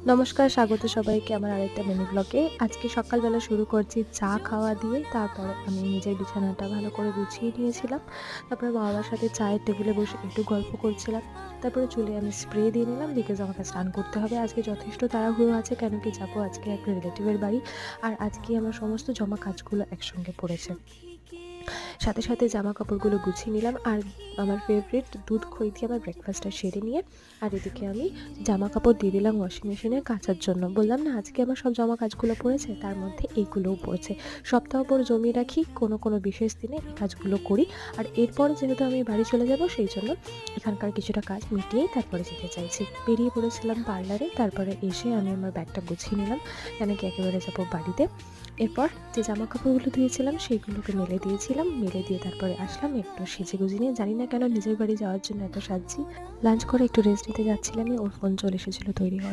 নমস্কার, স্বাগত সবাইকে আমার আরেকটা মিনি ব্লগে। আজকে সকালবেলা শুরু করছি চা খাওয়া দিয়ে। তারপরে আমি নিজের বিছানাটা ভালো করে গুছিয়ে নিয়েছিলাম। তারপরে মা-বাবার সাথে চায়ের টেবিলে বসে একটু গল্প করছিলাম। তারপরে চুলে আমি স্প্রে দিয়ে নিলাম বিকজ আমাকে স্নান করতে হবে। আজকে যথেষ্ট তাড়াহুড়ো আছে, কেন কি যাবো আজকে একটা রিলেটিভের বাড়ি। আর আজকে আমার সমস্ত জমা কাজগুলো একসঙ্গে পড়েছে। সাথে সাথে জামা কাপড়গুলো গুছিয়ে নিলাম আর আমার ফেভারিট দুধ খই দিয়ে আমার ব্রেকফাস্টটা সেরে নিয়ে আর এদিকে আমি জামা কাপড় দিয়ে দিলাম ওয়াশিং মেশিনে কাচার জন্য। বললাম না আজকে আমার সব জমা কাজগুলো পড়েছে, তার মধ্যে এইগুলোও পড়েছে। সপ্তাহ পর জমিয়ে রাখি, কোনো বিশেষ দিনে এই কাজগুলো করি। আর এরপরে যেহেতু আমি বাড়ি চলে যাব, সেই জন্য এখানকার কিছুটা কাজ মিটিয়েই তারপরে যেতে চাইছি। বেরিয়ে পড়েছিলাম পার্লারে, তারপরে এসে আমি আমার ব্যাগটা গুছিয়ে নিলাম, কেন কি একেবারে যাবো বাড়িতে। এরপর যে জামা কাপড়গুলো ধুয়েছিলাম সেইগুলোকে মেলে দিয়েছিলাম, মেলে দিয়ে তারপরে আসলাম একটু সেজে গুজে নিয়ে। জানি না কেন নিজের বাড়ি যাওয়ার জন্য এত সাজছি। লাঞ্চ করে একটু রেস্ট নিতে যাচ্ছিলামই, ওর ফোন চলে এসেছিলো তৈরি হওয়ার